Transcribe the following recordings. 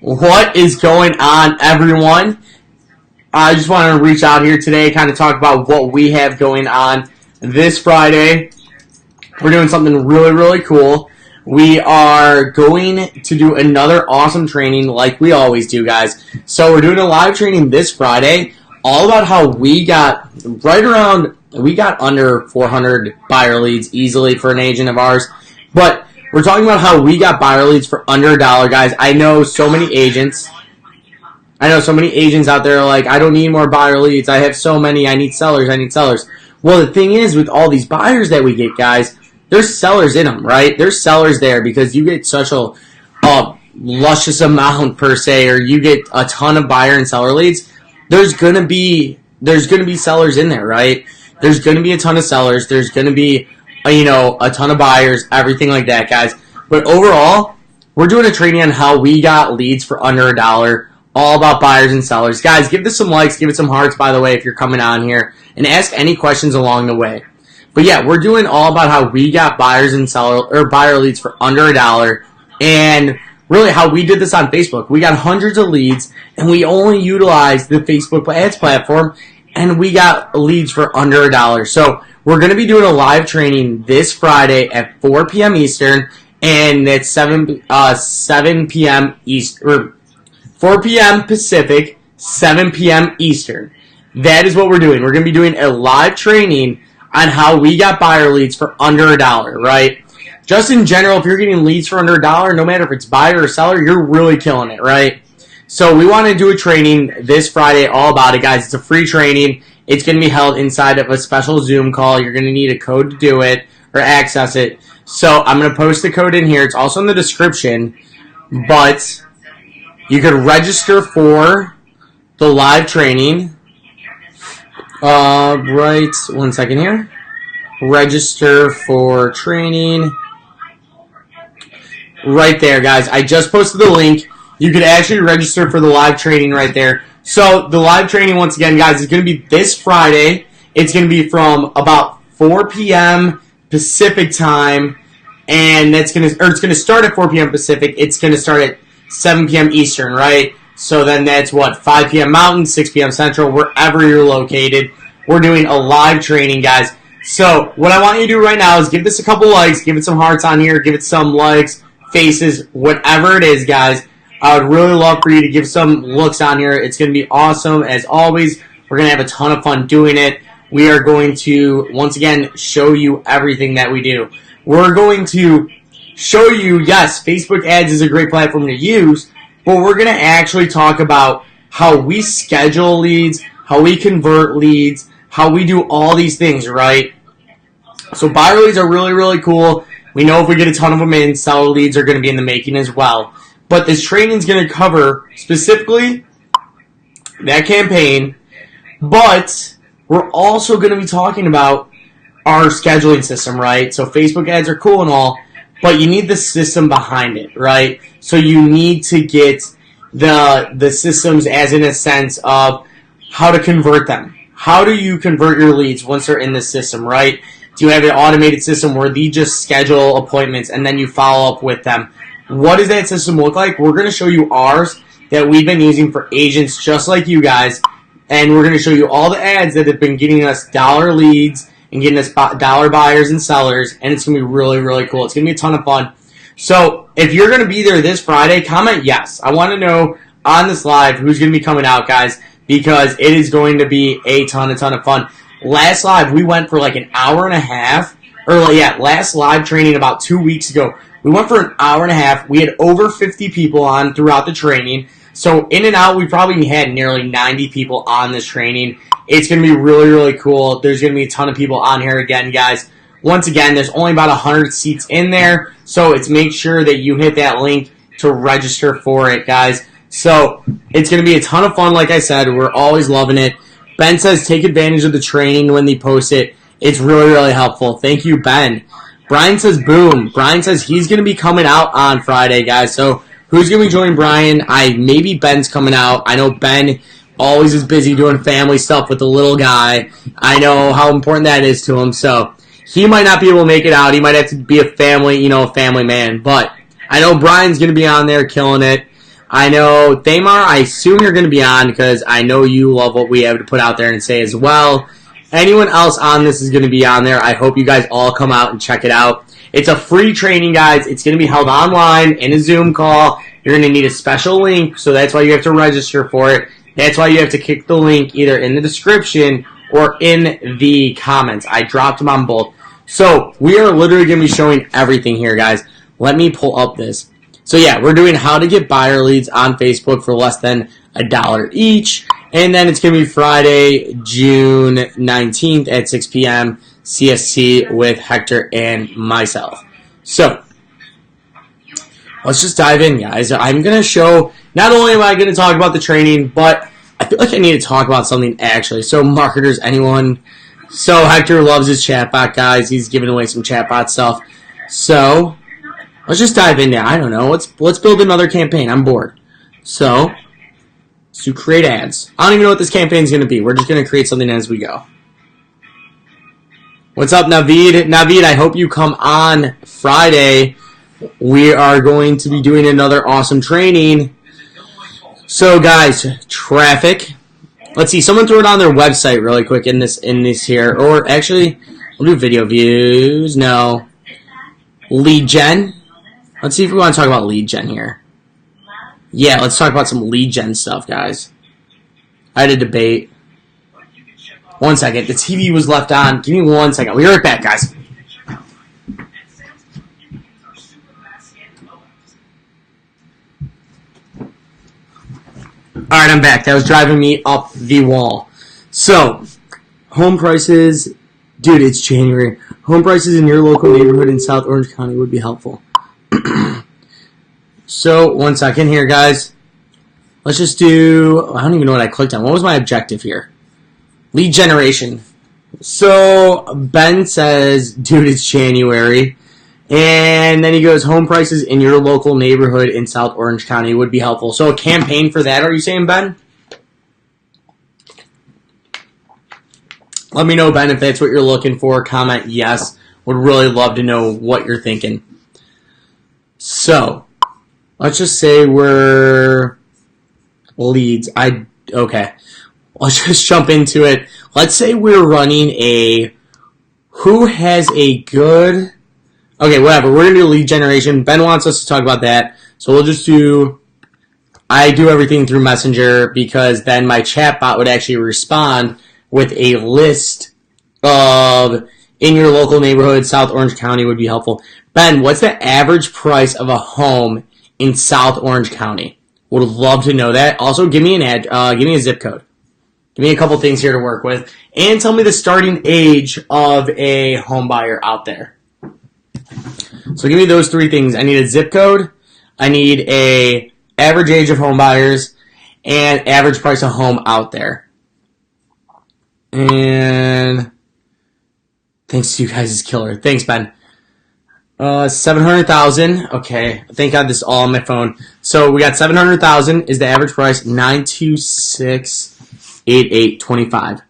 What is going on, everyone? I just wanted to reach out here today, kind of talk about what we have going on this Friday. We're doing something really, really cool. We are going to do another awesome training like we always do, guys. So we're doing a live training this Friday, all about how we got under 400 buyer leads easily for an agent of ours. But we're talking about how we got buyer leads for under $1, guys. I know so many agents out there are like, I don't need more buyer leads. I have so many. I need sellers. Well, the thing is, with all these buyers that we get, guys, there's sellers in them, right? There's sellers there because you get such a luscious amount, per se, or you get a ton of buyer and seller leads. There's gonna be sellers in there, right? There's gonna be a ton of sellers. There's gonna be a ton of buyers, everything like that, guys. But overall, we're doing a training on how we got leads for under $1, all about buyers and sellers. Guys, give this some likes, give it some hearts, by the way, if you're coming on here, and ask any questions along the way. But yeah, we're doing all about how we got buyers and buyer leads for under $1, and really how we did this on Facebook. We got hundreds of leads, and we only utilized the Facebook ads platform, and we got leads for under $1. So we're going to be doing a live training this Friday at 4 p.m. Eastern, and it's 7 p.m. Eastern, 4 p.m. Pacific, 7 p.m. Eastern. That is what we're doing. We're going to be doing a live training on how we got buyer leads for under $1, right? Just in general, if you're getting leads for under $1, no matter if it's buyer or seller, you're really killing it, right? So we want to do a training this Friday all about it, guys. It's a free training. It's going to be held inside of a special Zoom call. You're going to need a code to do it or access it. So I'm going to post the code in here. It's also in the description. But you could register for the live training. Right, 1 second here. Register for training. Right there, guys. I just posted the link. You could actually register for the live training right there. So the live training, once again, guys, is going to be this Friday. It's going to be from about 4 p.m. Pacific time, and it's going to start at 4 p.m. Pacific. It's going to start at 7 p.m. Eastern, right? So then that's 5 p.m. Mountain, 6 p.m. Central, wherever you're located. We're doing a live training, guys. So what I want you to do right now is give this a couple likes, give it some hearts on here, give it some likes, faces, whatever it is, guys. I would really love for you to give some looks on here. It's going to be awesome. As always, we're going to have a ton of fun doing it. We are going to, once again, show you everything that we do. We're going to show you, yes, Facebook ads is a great platform to use, but we're going to actually talk about how we schedule leads, how we convert leads, how we do all these things, right? So buyer leads are really, really cool. We know if we get a ton of them in, seller leads are going to be in the making as well. But this training is going to cover specifically that campaign, but we're also going to be talking about our scheduling system, right? So Facebook ads are cool and all, but you need the system behind it, right? So you need to get the systems as in a sense of how to convert them. How do you convert your leads once they're in the system, right? Do you have an automated system where they just schedule appointments and then you follow up with them? What does that system look like? We're going to show you ours that we've been using for agents just like you guys, and we're going to show you all the ads that have been getting us dollar leads and getting us dollar buyers and sellers, and it's going to be really, really cool. It's going to be a ton of fun. So if you're going to be there this Friday, comment yes. I want to know on this live who's going to be coming out, guys, because it is going to be a ton of fun. Last live, we went for like an hour and a half. Last live training about 2 weeks ago. We went for an hour and a half. We had over 50 people on throughout the training. So in and out, we probably had nearly 90 people on this training. It's going to be really, really cool. There's going to be a ton of people on here again, guys. Once again, there's only about 100 seats in there. So it's make sure that you hit that link to register for it, guys. So it's going to be a ton of fun, like I said. We're always loving it. Ben says take advantage of the training when they post it. It's really, really helpful. Thank you, Ben. Brian says boom. Brian says he's going to be coming out on Friday, guys. So who's going to be joining Brian? Maybe Ben's coming out. I know Ben always is busy doing family stuff with the little guy. I know how important that is to him. So he might not be able to make it out. He might have to be a family man. But I know Brian's going to be on there killing it. I know, Thamar, I assume you're going to be on because I know you love what we have to put out there and say as well. Anyone else on this is going to be on there. I hope you guys all come out and check it out. It's a free training, guys. It's going to be held online in a Zoom call. You're going to need a special link, so that's why you have to register for it. That's why you have to click the link either in the description or in the comments. I dropped them on both. So we are literally going to be showing everything here, guys. Let me pull up this. So yeah, we're doing how to get buyer leads on Facebook for less than $1 each. And then it's going to be Friday, June 19th at 6 p.m. CST with Hector and myself. So let's just dive in, guys. I'm going to show, not only am I going to talk about the training, but I feel like I need to talk about something actually. So marketers, anyone. So Hector loves his chatbot, guys. He's giving away some chatbot stuff. So let's just dive in there. I don't know. Let's build another campaign. I'm bored. So to create ads. I don't even know what this campaign is going to be. We're just going to create something as we go. What's up, Naveed? Naveed, I hope you come on Friday. We are going to be doing another awesome training. So, guys, traffic. Let's see. Someone threw it on their website really quick in this here. Or actually, we'll do video views. No. Lead gen. Let's see if we want to talk about lead gen here. Yeah, let's talk about some lead gen stuff, guys. I had a debate. 1 second. The TV was left on. Give me 1 second. We'll be right back, guys. Alright, I'm back. That was driving me up the wall. So, home prices. Dude, it's January. Home prices in your local neighborhood in South Orange County would be helpful. So, 1 second here, guys. Let's just do... I don't even know what I clicked on. What was my objective here? Lead generation. So, Ben says, dude, it's January. And then he goes, home prices in your local neighborhood in South Orange County would be helpful. So, a campaign for that, are you saying, Ben? Let me know, Ben, if that's what you're looking for. Comment yes. Would really love to know what you're thinking. So, let's just say we're leads. Okay. Let's just jump into it. Let's say we're running a who has a good... Okay, whatever. We're going to do lead generation. Ben wants us to talk about that. So we'll just do... I do everything through Messenger because then my chatbot would actually respond with a list of in your local neighborhood, South Orange County would be helpful. Ben, what's the average price of a home in South Orange County? Would love to know that. Also, give me give me a zip code. Give me a couple things here to work with. And tell me the starting age of a home buyer out there. So give me those three things. I need a zip code. I need a average age of home buyers. And average price of home out there. And thanks to you guys is killer. Thanks, Ben. 700,000. Okay. Thank God this is all on my phone. So we got 700,000 is the average price. 9268825.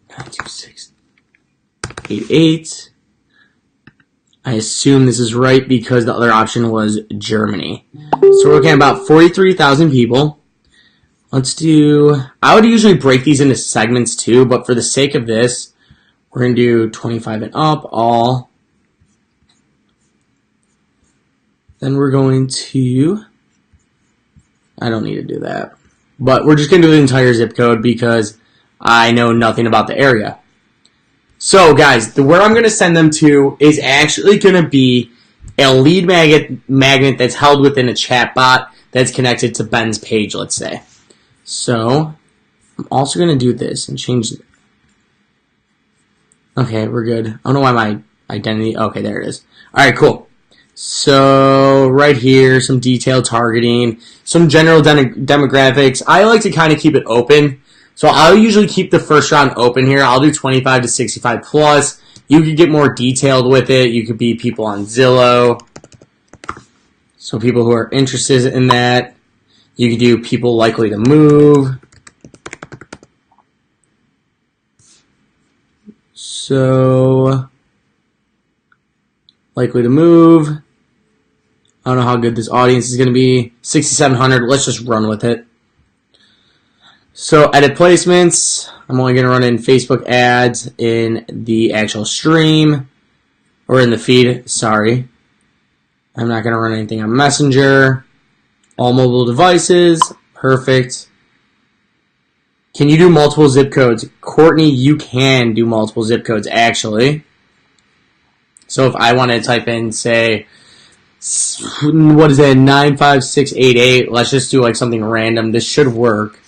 92688. I assume this is right because the other option was Germany. So we're looking at about 43,000 people. Let's do... I would usually break these into segments too, but for the sake of this, we're going to do 25 and up, all. Then we're going to... I don't need to do that. But we're just going to do the entire zip code because I know nothing about the area. So, guys, where I'm going to send them to is actually going to be a lead magnet that's held within a chatbot that's connected to Ben's page, let's say. So, I'm also going to do this and change it. Okay, we're good. I don't know why my identity... Okay, there it is. Alright, cool. So, right here, some detailed targeting, some general demographics. I like to kind of keep it open. So, I'll usually keep the first round open here. I'll do 25 to 65 plus. You could get more detailed with it. You could be people on Zillow. So, people who are interested in that. You could do people likely to move. So, likely to move. I don't know how good this audience is going to be. 6,700. Let's just run with it. So edit placements. I'm only going to run in Facebook ads in the actual stream. Or in the feed. Sorry. I'm not going to run anything on Messenger. All mobile devices. Perfect. Can you do multiple zip codes? Courtney, you can do multiple zip codes, actually. So if I want to type in, say, what is it, 95688, let's just do like something random. This should work.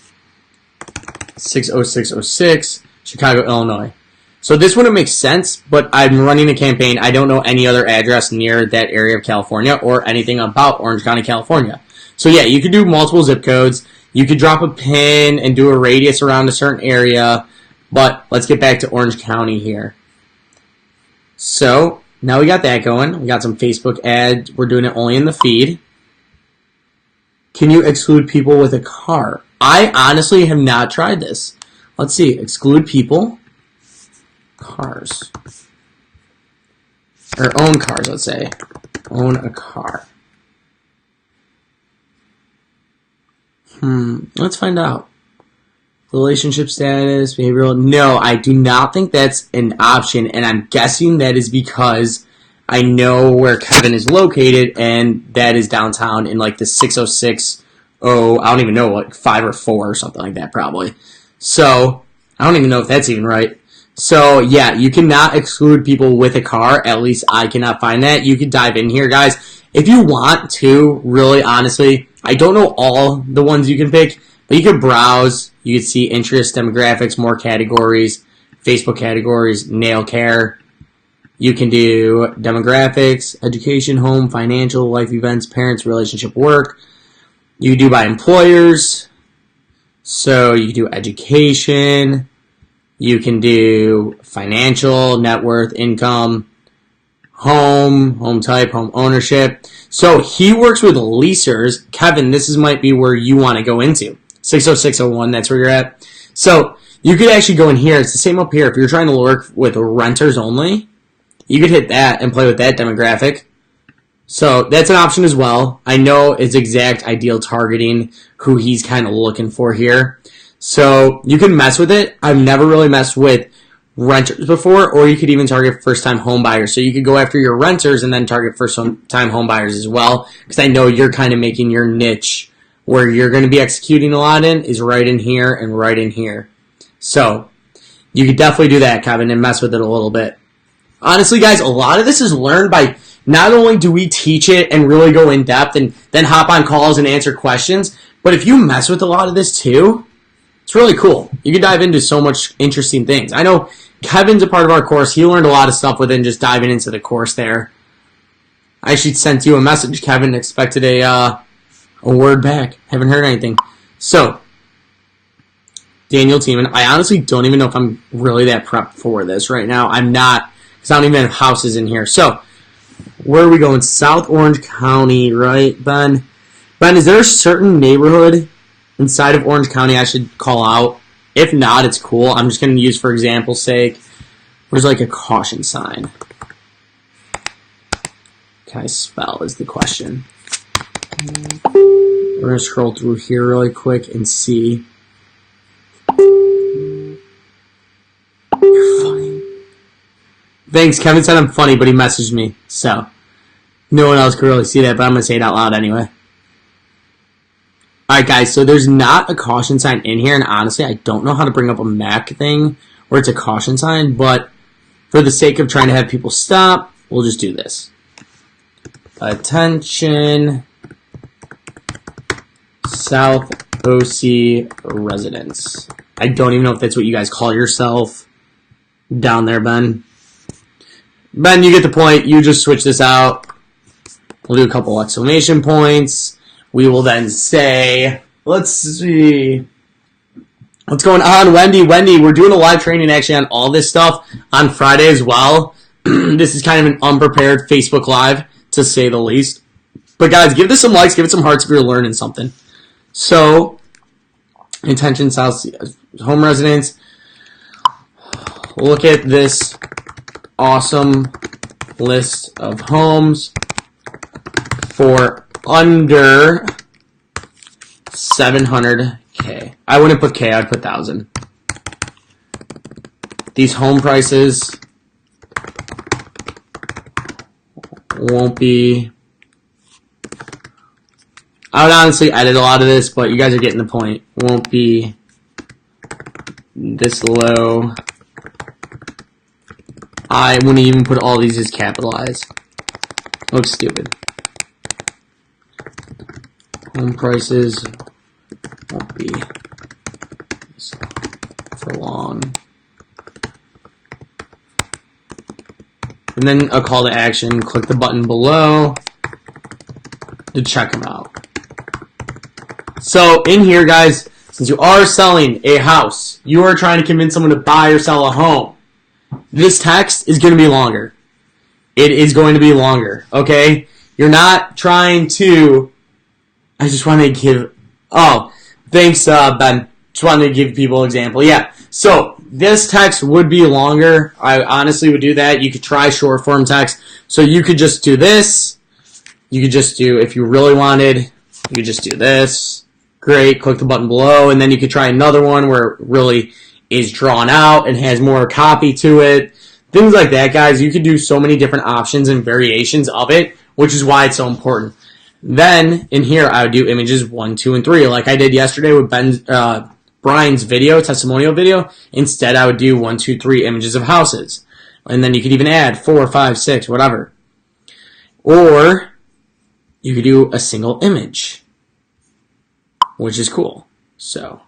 60606, Chicago, Illinois. So this wouldn't make sense, but I'm running a campaign. I don't know any other address near that area of California or anything about Orange County, California. So yeah, you could do multiple zip codes. You could drop a pin and do a radius around a certain area, but let's get back to Orange County here. So now we got that going. We got some Facebook ads. We're doing it only in the feed. Can you exclude people with a car? I honestly have not tried this. Let's see. Exclude people. Cars. Or own cars, let's say. Own a car. Let's find out. Relationship status, behavioral. No, I do not think that's an option, and I'm guessing that is because I know where Kevin is located, and that is downtown in like the 606, I don't even know, like 5 or 4 or something like that probably. So, I don't even know if that's even right. So, yeah, you cannot exclude people with a car. At least I cannot find that. You can dive in here, guys. If you want to, really, honestly, I don't know all the ones you can pick, but you can browse. You can see interests, demographics, more categories, Facebook categories, nail care. You can do demographics, education, home, financial, life events, parents, relationship, work. You can do by employers. So you can do education. You can do financial, net worth, income, home type, home ownership. So he works with leasers. Kevin, this might be where you want to go into. 60601, that's where you're at. So you could actually go in here. It's the same up here. If you're trying to work with renters only, you could hit that and play with that demographic. So that's an option as well. I know it's exact ideal targeting who he's kind of looking for here. So you can mess with it. I've never really messed with renters before, or you could even target first-time home buyers. So you could go after your renters and then target first-time home buyers as well, because I know you're kind of making your niche where you're going to be executing a lot in is right in here and right in here. So you could definitely do that, Kevin, and mess with it a little bit. Honestly, guys, a lot of this is learned by not only do we teach it and really go in depth and then hop on calls and answer questions, but if you mess with a lot of this too, it's really cool. You can dive into so much interesting things. I know Kevin's a part of our course. He learned a lot of stuff within just diving into the course there. I actually sent you a message, Kevin. Expected a word back. Haven't heard anything. So, Daniel Tiemann. I honestly don't even know if I'm really that prepped for this right now. I'm not, because I don't even have houses in here. So, where are we going? South Orange County, right, Ben? Ben, is there a certain neighborhood inside of Orange County I should call out? If not, it's cool. I'm just going to use, for example's sake, where's like a caution sign? Can I spell is the question. We're going to scroll through here really quick and see. You're funny. Thanks, Kevin said I'm funny, but he messaged me, so no one else could really see that, but I'm going to say it out loud anyway. Alright guys, so there's not a caution sign in here, and honestly, I don't know how to bring up a Mac thing where it's a caution sign, but for the sake of trying to have people stop, we'll just do this. Attention, South OC residents. I don't even know if that's what you guys call yourself down there, Ben. Ben, you get the point. You just switch this out. We'll do a couple exclamation points. We will then say, let's see, what's going on, Wendy? Wendy, we're doing a live training actually on all this stuff on Friday as well. This is kind of an unprepared Facebook Live, to say the least. But guys, give this some likes, give it some hearts if you're learning something. So, intention, South home residents. Look at this awesome list of homes for under 700K. I wouldn't put K, I'd put 1,000. These home prices won't be... I would honestly edit a lot of this, but you guys are getting the point. Won't be this low. I wouldn't even put all these as capitalized. Looks stupid. Home prices won't be for long. And then a call to action. Click the button below to check them out. So in here, guys, since you are selling a house, you are trying to convince someone to buy or sell a home, this text is going to be longer. It is going to be longer, okay? You're not trying to... I just want to give... Oh, thanks, Ben. Just wanted to give people an example. Yeah, so this text would be longer. I honestly would do that. You could try short form text. So you could just do this. You could just do, if you really wanted, you could just do this. Great, click the button below, and then you could try another one where it really is drawn out and has more copy to it. Things like that, guys. You could do so many different options and variations of it, which is why it's so important. Then, in here, I would do images 1, 2, and 3, like I did yesterday with Brian's video, testimonial video. Instead, I would do 1, 2, 3 images of houses. And then you could even add 4, 5, 6, whatever. Or, you could do a single image, which is cool. So,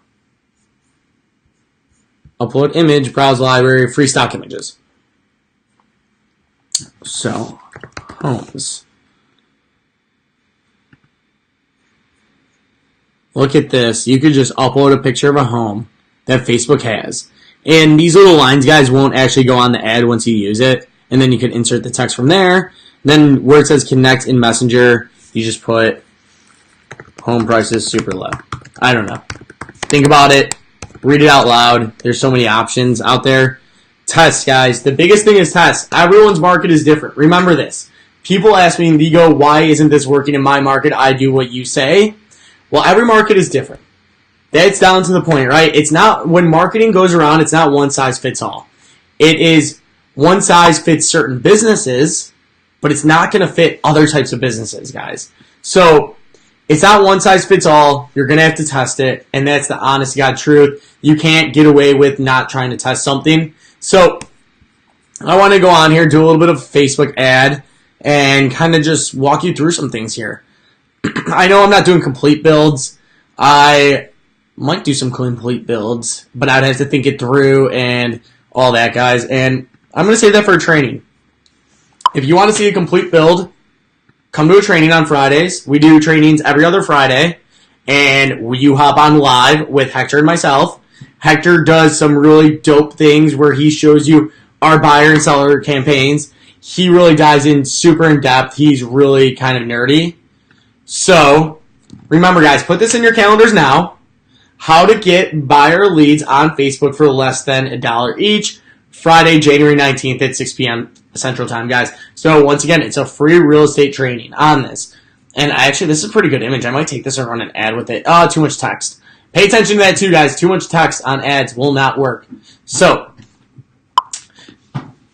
upload image, browse library, free stock images. So, homes. Look at this. You could just upload a picture of a home that Facebook has. And these little lines, guys, won't actually go on the ad once you use it. And then you can insert the text from there. Then where it says connect in Messenger, you just put home prices super low. I don't know. Think about it. Read it out loud. There's so many options out there. Tests, guys. The biggest thing is tests. Everyone's market is different. Remember this. People ask me, Vigo, why isn't this working in my market? I do what you say. Well, every market is different. That's down to the point, right? It's not, when marketing goes around, it's not one size fits all. It is one size fits certain businesses, but it's not going to fit other types of businesses, guys. So, it's not one size fits all. You're going to have to test it, and that's the honest to God truth. You can't get away with not trying to test something. So, I want to go on here, do a little bit of Facebook ad, and kind of just walk you through some things here. I know I'm not doing complete builds. I might do some complete builds, but I'd have to think it through and all that, guys. And I'm going to say that for a training. If you want to see a complete build, come to a training on Fridays. We do trainings every other Friday, and you hop on live with Hector and myself. Hector does some really dope things where he shows you our buyer and seller campaigns. He really dives in super in depth. He's really kind of nerdy. So, remember, guys, put this in your calendars now. How to get buyer leads on Facebook for less than $1 each. Friday, January 19th at 6 p.m. Central Time, guys. So, once again, it's a free real estate training on this. And actually, this is a pretty good image. I might take this and run an ad with it. Oh, too much text. Pay attention to that, too, guys. Too much text on ads will not work. So,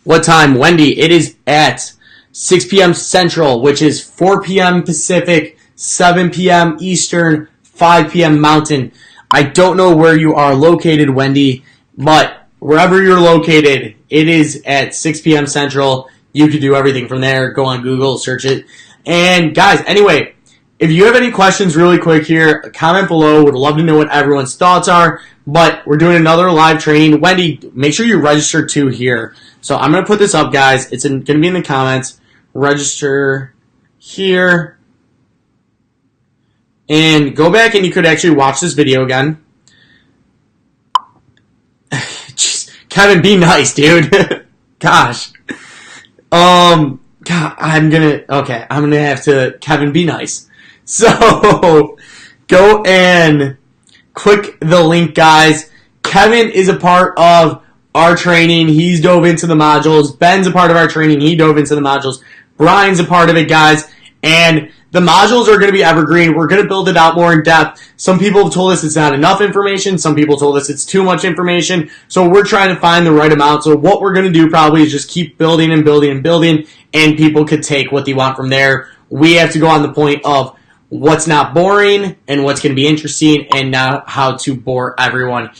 what time? Wendy, it is at 6 p.m. Central, which is 4 p.m. Pacific, 7 p.m. Eastern, 5 p.m. Mountain. I don't know where you are located, Wendy, but wherever you're located, it is at 6 p.m. Central. You can do everything from there. Go on Google, search it. And guys, anyway, if you have any questions really quick here, comment below. Would love to know what everyone's thoughts are. But we're doing another live training. Wendy, make sure you register too here. So I'm going to put this up, guys. It's going to be in the comments. Register here. And go back and you could actually watch this video again. Just, Kevin, be nice, dude. Gosh. God, I'm gonna have to, Kevin, be nice. So, go and click the link, guys. Kevin is a part of our training. He's dove into the modules. Ben's a part of our training. He dove into the modules. Brian's a part of it, guys. And the modules are going to be evergreen. We're going to build it out more in depth. Some people have told us it's not enough information. Some people told us it's too much information. So we're trying to find the right amount. So what we're going to do probably is just keep building and building and building, and people could take what they want from there. We have to go on the point of what's not boring and what's going to be interesting, and not how to bore everyone.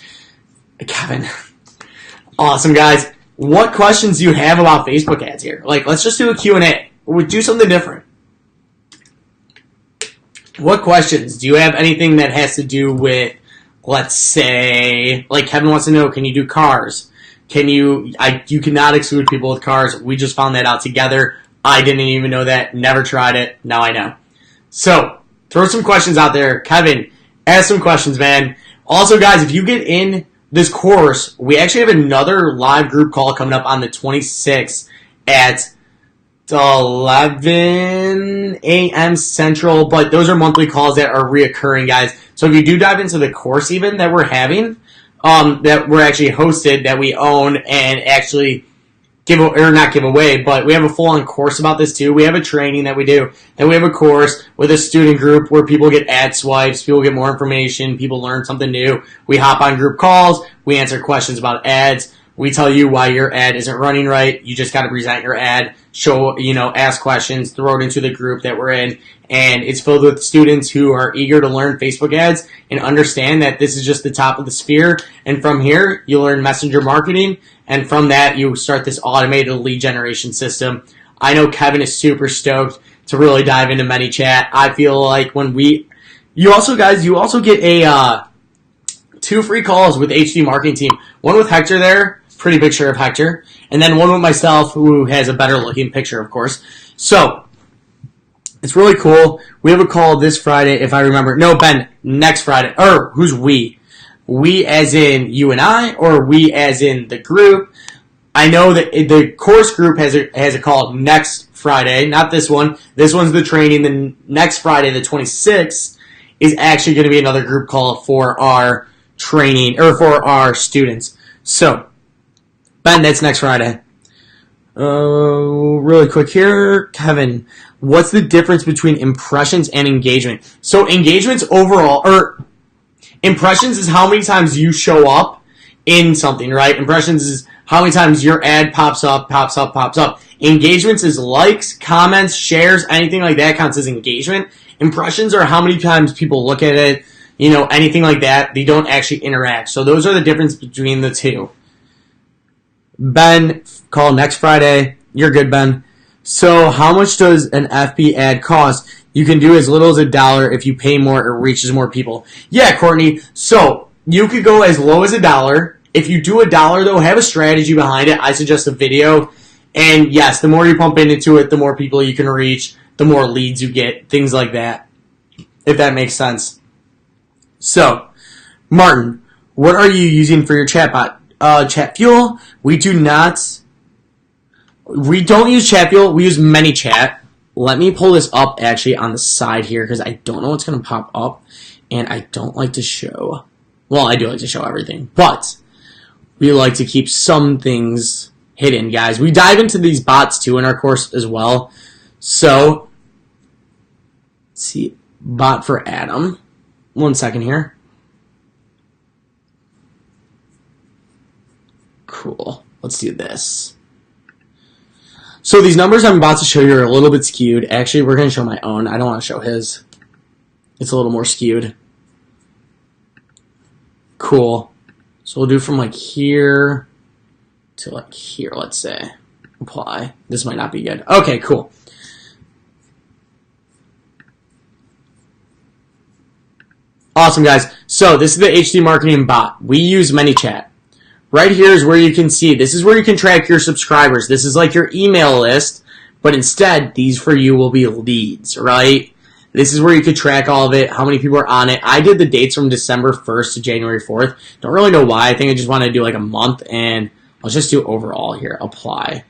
Kevin. Awesome, guys. What questions do you have about Facebook ads here? Like, let's just do a Q&A. We'll do something different. What questions? Do you have anything that has to do with, let's say, like Kevin wants to know, can you do cars? You cannot exclude people with cars. We just found that out together. I didn't even know that. Never tried it. Now I know. So, throw some questions out there. Kevin, ask some questions, man. Also, guys, if you get in this course, we actually have another live group call coming up on the 26th at 11 a.m. Central, but those are monthly calls that are reoccurring, guys. So if you do dive into the course even that we're having, that we're actually hosted, that we own, and actually not give away, but we have a full-on course about this too. We have a training that we do, and we have a course with a student group where people get ad swipes, people get more information, people learn something new. We hop on group calls, we answer questions about ads, we tell you why your ad isn't running right. You just got to present your ad, ask questions, throw it into the group that we're in, and it's filled with students who are eager to learn Facebook ads and understand that this is just the top of the sphere. And from here, you learn messenger marketing, and from that, you start this automated lead generation system. I know Kevin is super stoked to really dive into ManyChat. I feel like you also get a 2 free calls with HD Marketing Team. One with Hector there, pretty picture of Hector, and then one with myself, who has a better looking picture, of course. So, it's really cool. We have a call this Friday, if I remember. No, Ben, next Friday. Or, who's we? We as in you and I, or we as in the group? I know that the course group has a call next Friday, not this one. This one's the training. The next Friday, the 26th, is actually going to be another group call for our training, or for our students. So, Ben, that's next Friday. Really quick here, Kevin, what's the difference between impressions and engagement? So engagements overall, or impressions is how many times you show up in something, right? Impressions is how many times your ad pops up. Engagements is likes, comments, shares, anything like that counts as engagement. Impressions are how many times people look at it, anything like that. They don't actually interact. So those are the difference between the two. Ben, call next Friday. You're good, Ben. So how much does an FB ad cost? You can do as little as $1. If you pay more, it reaches more people. Yeah, Courtney. So you could go as low as $1. If you do $1, though, have a strategy behind it. I suggest a video. And yes, the more you pump into it, the more people you can reach, the more leads you get, things like that, if that makes sense. So, Martin, what are you using for your chatbot? Chatfuel? We don't use Chatfuel, we use ManyChat. Let me pull this up actually on the side here, because I don't know what's going to pop up, and I don't like to show, well, I do like to show everything, but we like to keep some things hidden, guys. We dive into these bots too in our course as well. So, let's see, bot for Adam. 1 second here. Cool. Let's do this. So these numbers I'm about to show you are a little bit skewed. Actually, we're going to show my own. I don't want to show his. It's a little more skewed. Cool. So we'll do from like here to like here, let's say. Apply. This might not be good. Okay, cool. Awesome, guys. So this is the HD Marketing bot. We use ManyChat. Right here is where you can see. This is where you can track your subscribers. This is like your email list, but instead, these for you will be leads, right? This is where you could track all of it, how many people are on it. I did the dates from December 1st to January 4th. Don't really know why. I think I just want to do like a month, and I'll just do overall here. Apply.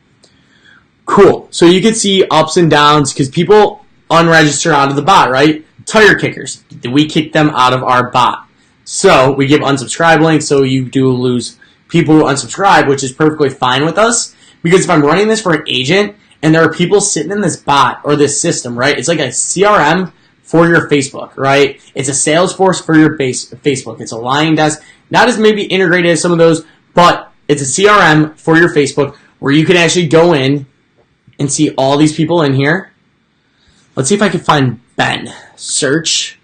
Cool. So you can see ups and downs because people unregister out of the bot, right? Tire kickers. We kick them out of our bot. So we give unsubscribe links, so you do lose people who unsubscribe, which is perfectly fine with us. Because if I'm running this for an agent and there are people sitting in this bot or this system, right? It's like a CRM for your Facebook, right? It's a Salesforce for your Facebook. It's a Lion Desk, not as maybe integrated as some of those, but it's a CRM for your Facebook where you can actually go in and see all these people in here. Let's see if I can find Ben. Search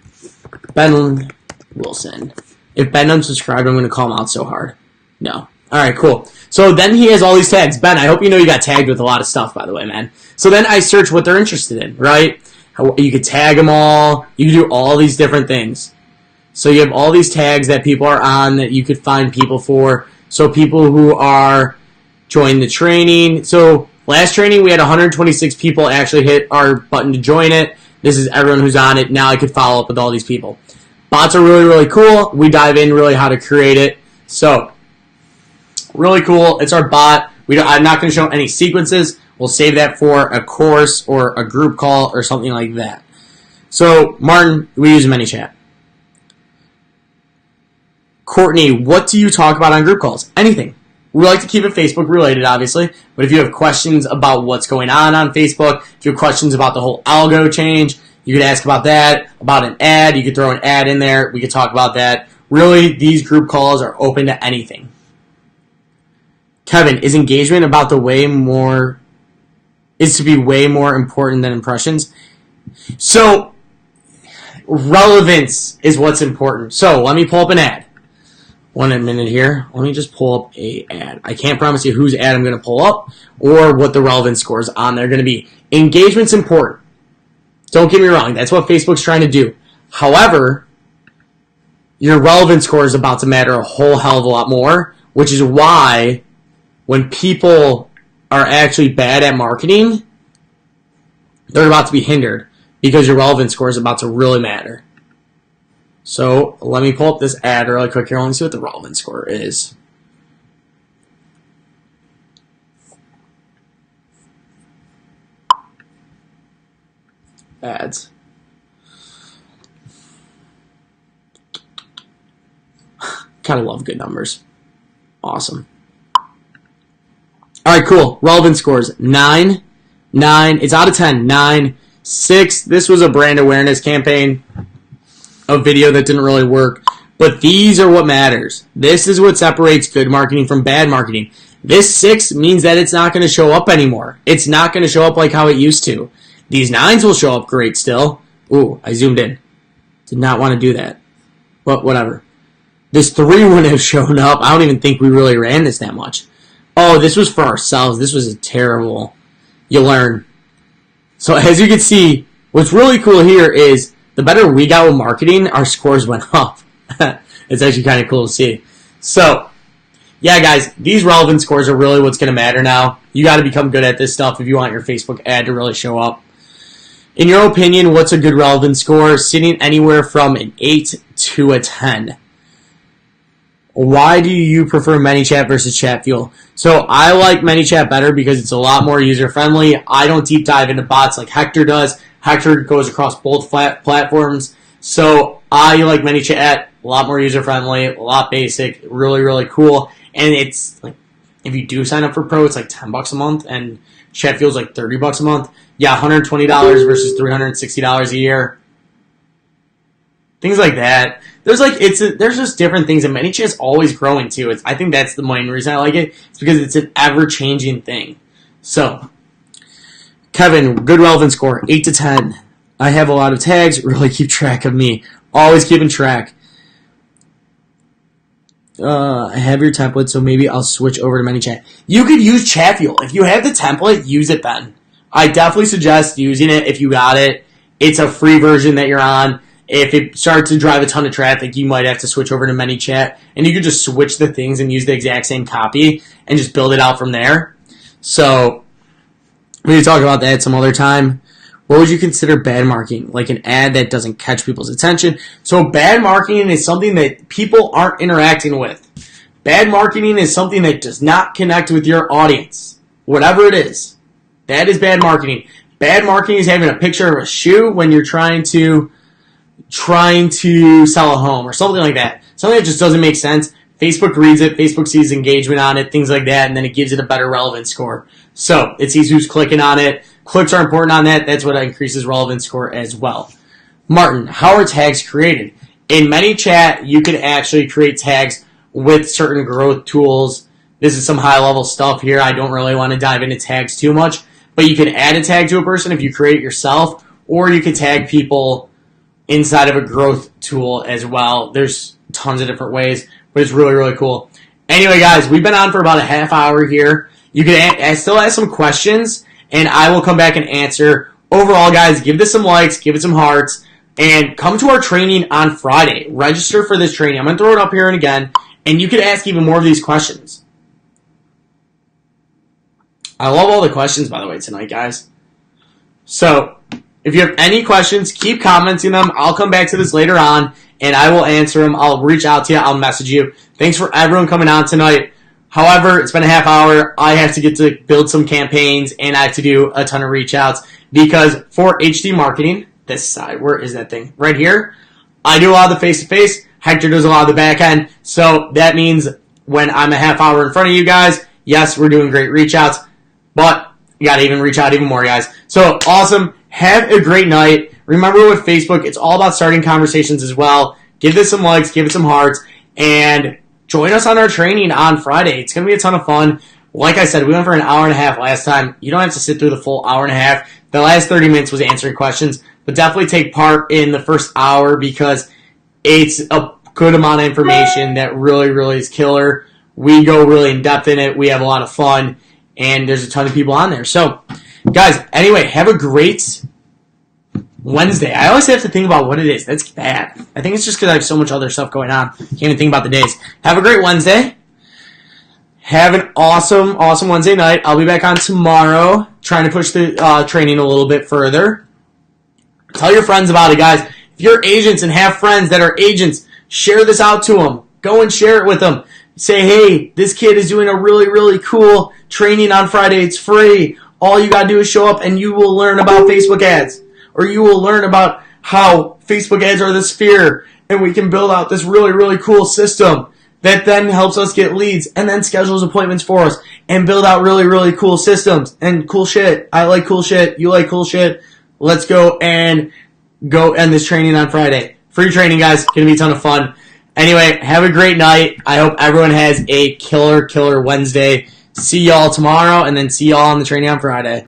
Ben Wilson. If Ben unsubscribed, I'm going to call him out so hard. No. All right, cool. So then he has all these tags. Ben, I hope you know you got tagged with a lot of stuff, by the way, man. So then I search what they're interested in, right? You could tag them all. You can do all these different things. So you have all these tags that people are on that you could find people for. So people who are join the training. So last training we had 126 people actually hit our button to join it. This is everyone who's on it. Now I could follow up with all these people. Bots are really, really cool. We dive in really how to create it. So really cool. It's our bot. I'm not going to show any sequences. We'll save that for a course or a group call or something like that. So, Martin, we use ManyChat. Courtney, what do you talk about on group calls? Anything. We like to keep it Facebook related, obviously. But if you have questions about what's going on Facebook, if you have questions about the whole algo change, you could ask about that, about an ad. You could throw an ad in there. We could talk about that. Really, these group calls are open to anything. Kevin, is engagement about to be way more important than impressions? So, relevance is what's important. So, let me pull up an ad. 1 minute here. Let me just pull up a ad. I can't promise you whose ad I'm going to pull up or what the relevance scores on there are going to be. Engagement's important. Don't get me wrong. That's what Facebook's trying to do. However, your relevance score is about to matter a whole hell of a lot more, which is why when people are actually bad at marketing, they're about to be hindered because your relevance score is about to really matter. So let me pull up this ad really quick here. Let me see what the relevance score is. Ads. Kind of love good numbers. Awesome. All right, cool. Relevance scores 9, 9. It's out of 10. 9, 6. This was a brand awareness campaign. A video that didn't really work. But these are what matters. This is what separates good marketing from bad marketing. This 6 means that it's not going to show up anymore. It's not going to show up like how it used to. These 9s will show up great still. Ooh, I zoomed in. Did not want to do that. But whatever. This 3 wouldn't have shown up. I don't even think we really ran this that much. Oh, this was for ourselves. This was a terrible. You learn. So as you can see, what's really cool here is the better we got with marketing, our scores went up. It's actually kind of cool to see. So, yeah, guys, these relevance scores are really what's going to matter now. You got to become good at this stuff if you want your Facebook ad to really show up. In your opinion, what's a good relevance score? Sitting anywhere from an 8 to a 10. Why do you prefer ManyChat versus ChatFuel? So I like ManyChat better because it's a lot more user-friendly. I don't deep dive into bots like Hector does. Hector goes across both platforms. So I like ManyChat, a lot more user-friendly, a lot basic, really, really cool. And it's like, if you do sign up for Pro, it's like $10 a month, and ChatFuel's like $30 a month. Yeah, $120 versus $360 a year. Things like that. There's just different things, and ManyChat's always growing too. I think that's the main reason I like it. It's because it's an ever-changing thing. So, Kevin, good relevance score, 8 to 10. I have a lot of tags. Really keep track of me. Always keeping track. I have your template, so maybe I'll switch over to ManyChat. You could use ChatFuel. If you have the template, use it then. I definitely suggest using it if you got it. It's a free version that you're on. If it starts to drive a ton of traffic, you might have to switch over to ManyChat. And you could just switch the things and use the exact same copy and just build it out from there. So, we can talk about that some other time. What would you consider bad marketing? Like an ad that doesn't catch people's attention. So bad marketing is something that people aren't interacting with. Bad marketing is something that does not connect with your audience. Whatever it is. That is bad marketing. Bad marketing is having a picture of a shoe when you're trying to sell a home or something like that. Something that just doesn't make sense. Facebook reads it. Facebook sees engagement on it, things like that, and then it gives it a better relevance score. So it sees who's clicking on it. Clicks are important on that. That's what increases relevance score as well. Martin, how are tags created? In ManyChat, you can actually create tags with certain growth tools. This is some high-level stuff here. I don't really want to dive into tags too much, but you can add a tag to a person if you create it yourself, or you can tag people inside of a growth tool as well. There's tons of different ways, but it's really, really cool. Anyway, guys, we've been on for about a half hour here. You can still ask some questions, and I will come back and answer. Overall, guys, give this some likes, give it some hearts, and come to our training on Friday. Register for this training. I'm going to throw it up here and again, and you can ask even more of these questions. I love all the questions, by the way, tonight, guys. So, if you have any questions, keep commenting them. I'll come back to this later on, and I will answer them. I'll reach out to you. I'll message you. Thanks for everyone coming on tonight. However, it's been a half hour. I have to get to build some campaigns, and I have to do a ton of reach outs because for HD marketing, this side, where is that thing? Right here. I do a lot of the face-to-face. Hector does a lot of the back end. So that means when I'm a half hour in front of you guys, yes, we're doing great reach outs, but you got to even reach out even more, guys. So awesome. Have a great night. Remember with Facebook, it's all about starting conversations as well. Give this some likes, give it some hearts, and join us on our training on Friday. It's going to be a ton of fun. Like I said, we went for an hour and a half last time. You don't have to sit through the full hour and a half. The last 30 minutes was answering questions, but definitely take part in the first hour because it's a good amount of information that really, really is killer. We go really in depth in it. We have a lot of fun, and there's a ton of people on there. So, guys, anyway, have a great Wednesday. I always have to think about what it is. That's bad. I think it's just because I have so much other stuff going on. Can't even think about the days. Have a great Wednesday. Have an awesome, awesome Wednesday night. I'll be back on tomorrow trying to push the training a little bit further. Tell your friends about it, guys. If you're agents and have friends that are agents, share this out to them. Go and share it with them. Say, hey, this kid is doing a really, really cool training on Friday. It's free. All you got to do is show up and you will learn about Facebook ads. Or you will learn about how Facebook ads are the sphere. And we can build out this really, really cool system that then helps us get leads and then schedules appointments for us and build out really, really cool systems and cool shit. I like cool shit. You like cool shit. Let's go and end this training on Friday. Free training, guys. Gonna be a ton of fun. Anyway, have a great night. I hope everyone has a killer, killer Wednesday. See y'all tomorrow and then see y'all on the training on Friday.